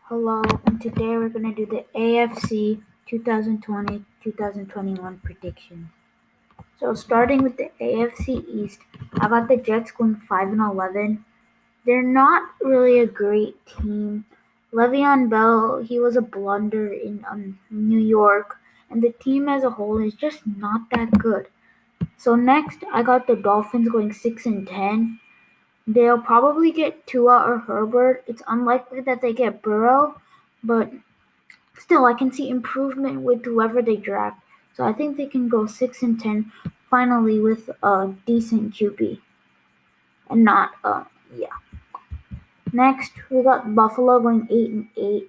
Hello, and today we're going to do the AFC 2020-2021 predictions. So starting with the AFC East, I got the Jets going 5-11. They're not really a great team. Le'Veon Bell, he was a blunder in New York, and the team as a whole is just not that good. So next, I got the Dolphins going 6-10. They'll probably get Tua or Herbert. It's unlikely that they get Burrow, but still, I can see improvement with whoever they draft. So I think they can go 6-10 finally with a decent QB and not yeah. Next, we got Buffalo going 8-8.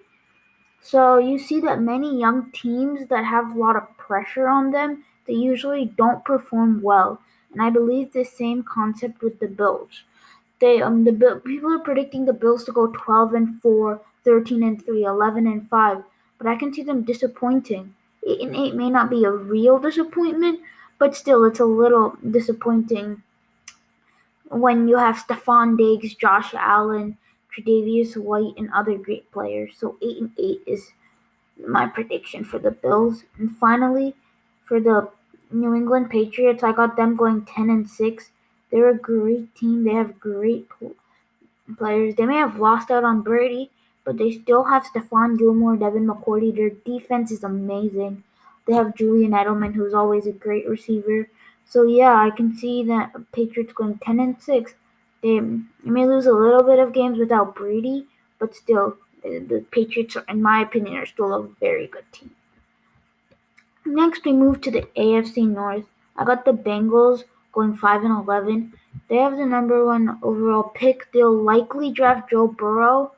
So you see that many young teams that have a lot of pressure on them, they usually don't perform well. And I believe the same concept with the Bills. People are predicting the Bills to go 12-4, 13-3, 11-5, but I can see them disappointing. 8-8 may not be a real disappointment, but still it's a little disappointing when you have Stephon Diggs, Josh Allen, Tre'Davious White, and other great players. So 8-8 is my prediction for the Bills. And finally, for the New England Patriots, I got them going 10-6. They're a great team. They have great players. They may have lost out on Brady, but they still have Stephon Gilmore, Devin McCourty. Their defense is amazing. They have Julian Edelman, who's always a great receiver. So yeah, I can see that Patriots going 10-6. They may lose a little bit of games without Brady, but still, the Patriots, in my opinion, are still a very good team. Next, we move to the AFC North. I got the Bengals going 5-11. They have the number one overall pick. They'll likely draft Joe Burrow.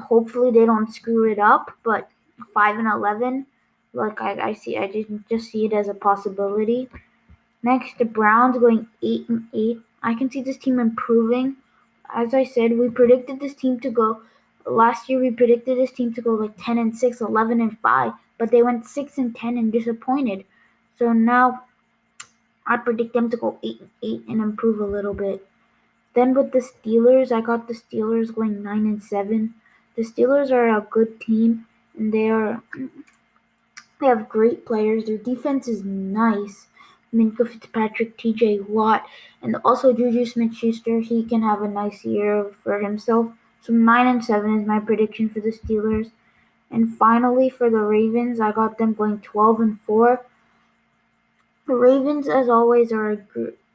Hopefully they don't screw it up, but 5-11, like I just see it as a possibility. Next, the Browns going 8-8. I can see this team improving. As I said, we predicted this team to go. Last year, we predicted this team to go like 10-6, 11-5, but they went 6-10 and disappointed. So now I predict them to go 8-8 and improve a little bit. Then with the Steelers, I got the Steelers going 9-7. The Steelers are a good team, and they have great players. Their defense is nice. Minkah Fitzpatrick, T.J. Watt, and also Juju Smith-Schuster. He can have a nice year for himself. So 9-7 is my prediction for the Steelers. And finally, for the Ravens, I got them going 12-4. The Ravens, as always, are a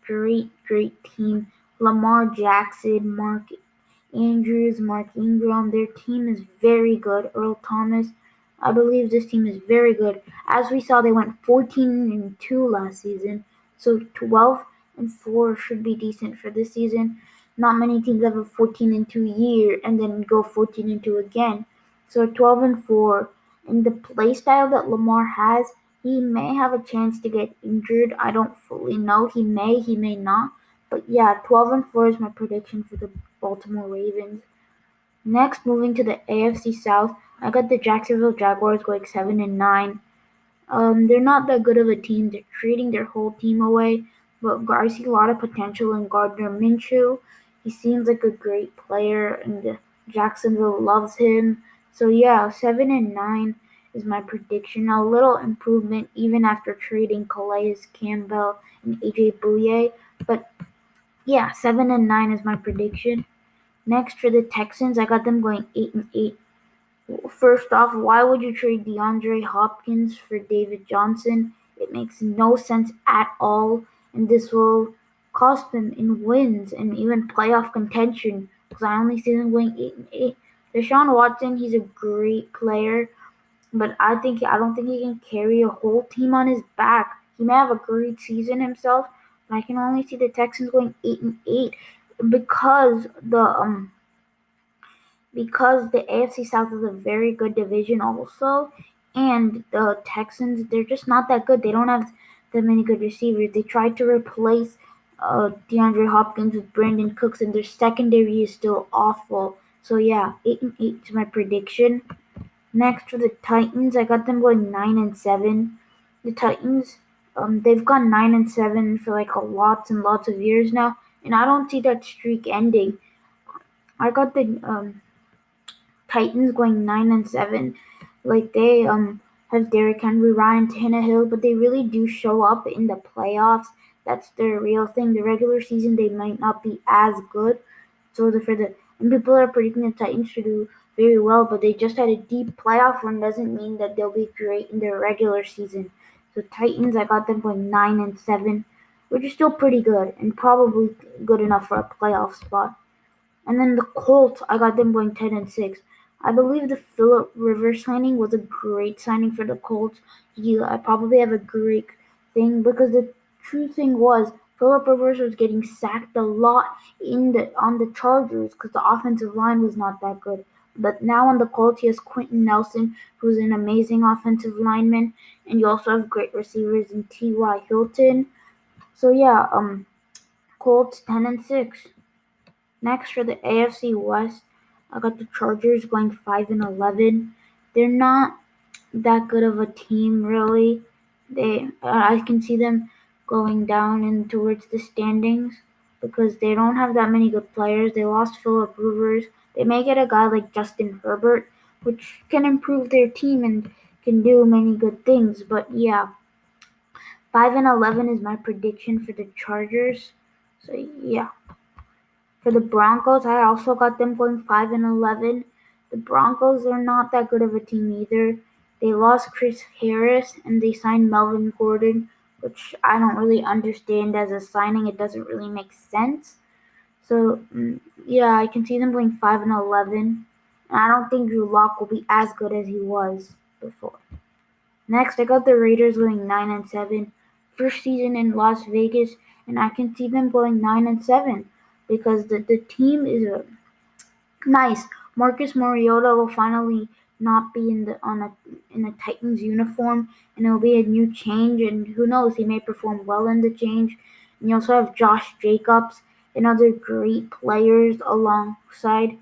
great team. Lamar Jackson, Mark Andrews, Mark Ingram, their team is very good. Earl Thomas, I believe this team is very good. As we saw, they went 14-2 last season, so 12-4 should be decent for this season. Not many teams have a 14-2 year and then go 14-2 again. So 12-4, and the play style that Lamar has, he may have a chance to get injured. I don't fully know. He may not. But yeah, 12-4 is my prediction for the Baltimore Ravens. Next, moving to the AFC South, I got the Jacksonville Jaguars going 7-9. They're not that good of a team. They're trading their whole team away, but I see a lot of potential in Gardner Minshew. He seems like a great player, and Jacksonville loves him. So yeah, 7-9 is my prediction. A little improvement even after trading Calais Campbell and AJ Bouye, but yeah, 7-9 is my prediction. Next, for the Texans, I got them going 8-8. First off, why would you trade DeAndre Hopkins for David Johnson? It makes no sense at all, and this will cost them in wins and even playoff contention because I only see them going 8-8. Deshaun Watson, he's a great player, but I don't think he can carry a whole team on his back. He may have a great season himself, but I can only see the Texans going 8-8 because the AFC South is a very good division also, and the Texans, they're just not that good. They don't have that many good receivers. They tried to replace DeAndre Hopkins with Brandon Cooks, and their secondary is still awful. So yeah, 8-8 is my prediction. Next for the Titans, I got them going 9-7. The Titans, they've gone 9-7 for like lots and lots of years now, and I don't see that streak ending. I got Titans going 9-7. Like they have Derrick Henry, Ryan Tannehill, but they really do show up in the playoffs. That's their real thing. The regular season they might not be as good. So and people are predicting the Titans to do very well, but they just had a deep playoff run doesn't mean that they'll be great in their regular season. So Titans, I got them going 9-7, which is still pretty good and probably good enough for a playoff spot. And then the Colts, I got them going 10-6. I believe the Philip Rivers signing was a great signing for the Colts. I probably have a great thing because the true thing was Philip Rivers was getting sacked a lot on the Chargers because the offensive line was not that good. But now on the Colts, he has Quentin Nelson, who's an amazing offensive lineman, and you also have great receivers in T.Y. Hilton. So yeah, Colts 10-6. Next for the AFC West, I got the Chargers going 5-11. They're not that good of a team, really. I can see them going down and towards the standings because they don't have that many good players. They lost Philip Rivers. They may get a guy like Justin Herbert, which can improve their team and can do many good things. But yeah, 5-11 is my prediction for the Chargers. So yeah. For the Broncos, I also got them going 5-11. The Broncos are not that good of a team either. They lost Chris Harris and they signed Melvin Gordon, which I don't really understand as a signing. It doesn't really make sense. So yeah, I can see them going 5-11. And I don't think Drew Lock will be as good as he was before. Next, I got the Raiders going 9-7. First season in Las Vegas, and I can see them going 9-7 because the team is nice. Marcus Mariota will finally not be in a Titans uniform, and it'll be a new change. And who knows, he may perform well in the change. And you also have Josh Jacobs and other great players alongside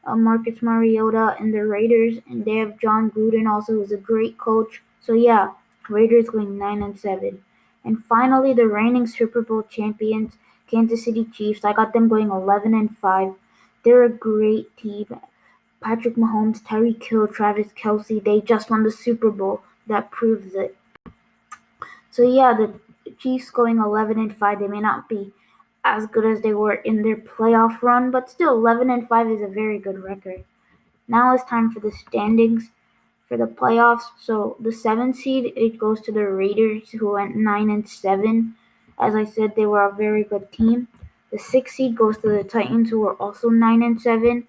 Marcus Mariota and the Raiders, and they have John Gruden also, who's a great coach. So yeah, Raiders going 9-7. And finally, the reigning Super Bowl champions, Kansas City Chiefs. I got them going 11-5. They're a great team. Patrick Mahomes, Tyreek Hill, Travis Kelce, they just won the Super Bowl. That proves it. So yeah, the Chiefs going 11-5. They may not be as good as they were in their playoff run, but still 11-5 is a very good record. Now it's time for the standings for the playoffs. So the 7th seed, it goes to the Raiders, who went 9-7. As I said, they were a very good team. The 6th seed goes to the Titans, who were also 9-7.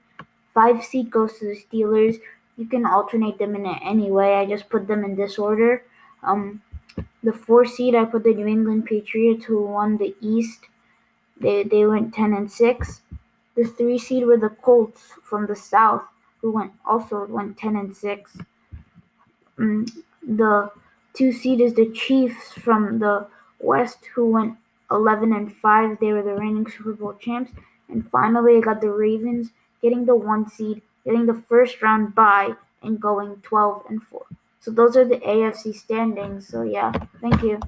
5th seed goes to the Steelers. You can alternate them in any way. I just put them in this order. The 4th seed, I put the New England Patriots, who won the East. They went 10-6. The 3 seed were the Colts from the South, who went 10-6. The 2 seed is the Chiefs from the West, who went 11-5. They were the reigning Super Bowl champs. And finally, I got the Ravens getting the 1 seed, getting the first round bye, and going 12-4. So those are the AFC standings. So yeah, thank you.